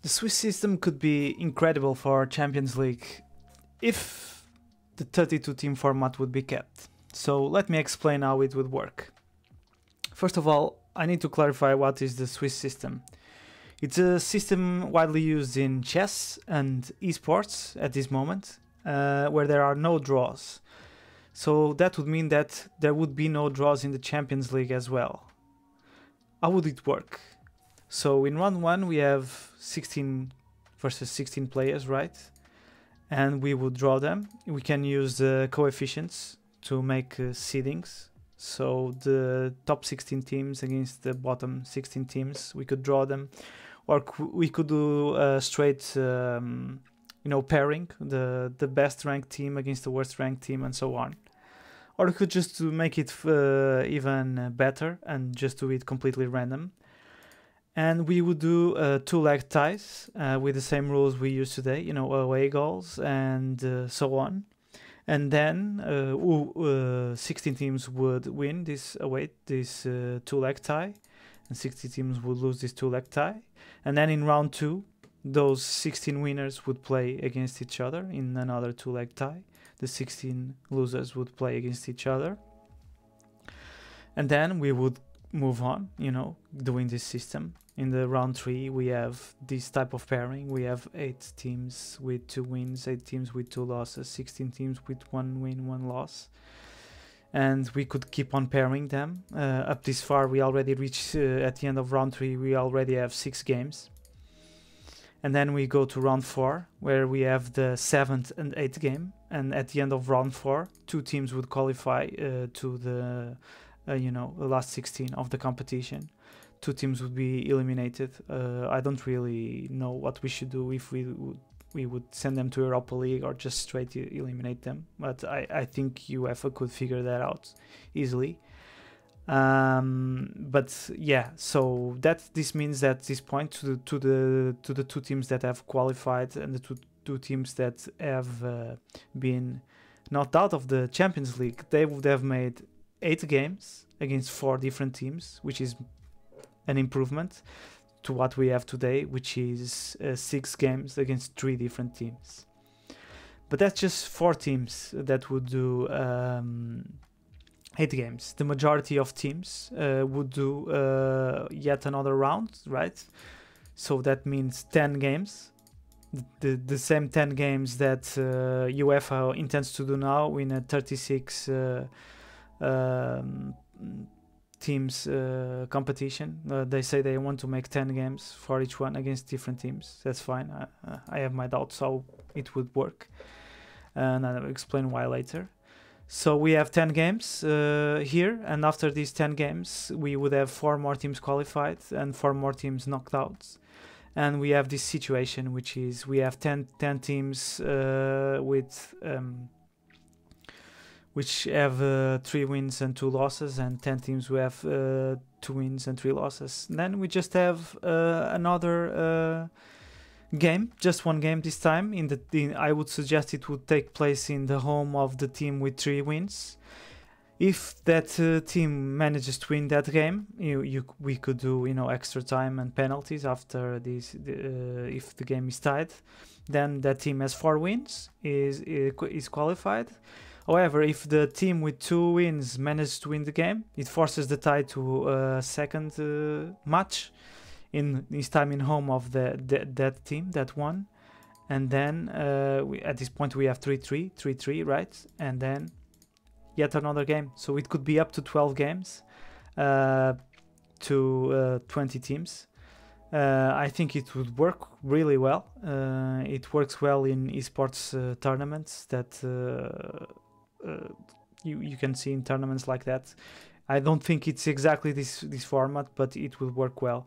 The Swiss system could be incredible for Champions League if the 32-team format would be kept. So let me explain how it would work. First of all, I need to clarify what is the Swiss system. It's a system widely used in chess and esports at this moment, where there are no draws. So that would mean that there would be no draws in the Champions League as well. How would it work? So in round 1 we have 16 versus 16 players, right? And we would draw them. We can use the coefficients to make seedings. So the top 16 teams against the bottom 16 teams, we could draw them. Or we could do a straight, pairing, the best ranked team against the worst ranked team and so on. Or we could just make it even better and just do it completely random. And we would do 2-leg ties with the same rules we use today, away goals and so on. And then 16 teams would win this 2-leg tie, and 60 teams would lose this 2-leg tie. And then in round 2, those 16 winners would play against each other in another 2-leg tie. The 16 losers would play against each other. And then we would move on, doing this system. In the round 3, we have this type of pairing. We have 8 teams with 2 wins, 8 teams with 2 losses, 16 teams with 1 win, 1 loss. And we could keep on pairing them. Up this far, we already reached, at the end of round 3, we already have 6 games. And then we go to round 4, where we have the 7th and 8th game. And at the end of round 4, 2 teams would qualify to the last 16 of the competition. 2 teams would be eliminated. I don't really know what we should do, if we would send them to Europa League or just straight eliminate them. But I think UEFA could figure that out easily. But yeah, so this means that at this point to the 2 teams that have qualified and the two teams that have been knocked out of the Champions League, they would have made 8 games against 4 different teams, which is an improvement to what we have today, which is 6 games against 3 different teams. But that's just 4 teams that would do 8 games. The majority of teams would do yet another round, right? So that means 10 games. The same 10 games that UEFA intends to do now in a 36 teams competition. They say they want to make 10 games for each one against different teams. That's fine. I have my doubts how it would work, and I'll explain why later. So we have 10 games here, and after these 10 games we would have 4 more teams qualified and 4 more teams knocked out. And we have this situation, which is we have 10 teams with which have 3 wins and 2 losses, and 10 teams who have 2 wins and 3 losses. And then we just have another game, just 1 game this time. I would suggest it would take place in the home of the team with 3 wins. If that team manages to win that game, we could do extra time and penalties after this. If the game is tied, then that team has 4 wins is qualified. However, if the team with 2 wins manages to win the game, it forces the tie to a second match, in this time in home of that team that won. And then at this point we have 3-3, right? And then yet another game. So it could be up to 12 games to 20 teams. I think it would work really well. It works well in esports tournaments that you can see in tournaments like that. I don't think it's exactly this format, but it will work well.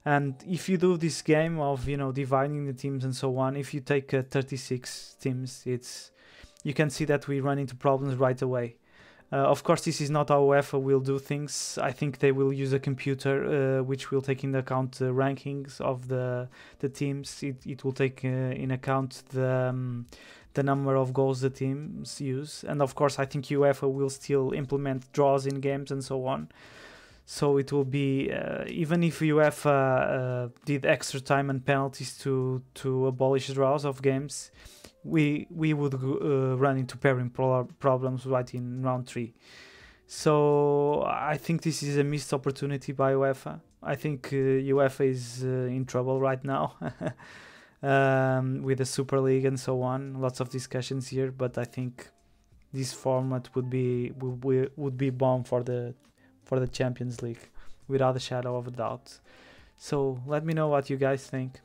And if you do this game of dividing the teams and so on, if you take 36 teams, you can see that we run into problems right away. Of course, this is not how UEFA will do things. I think they will use a computer which will take into account the rankings of the teams. It will take in account the number of goals the teams use. And of course, I think UEFA will still implement draws in games and so on. So it will be even if UEFA did extra time and penalties to abolish draws of games, we would run into pairing problems right in round 3. So I think this is a missed opportunity by UEFA. I think UEFA is in trouble right now with the Super League and so on. Lots of discussions here, but I think this format would be bomb for the Champions League, without a shadow of a doubt. So let me know what you guys think.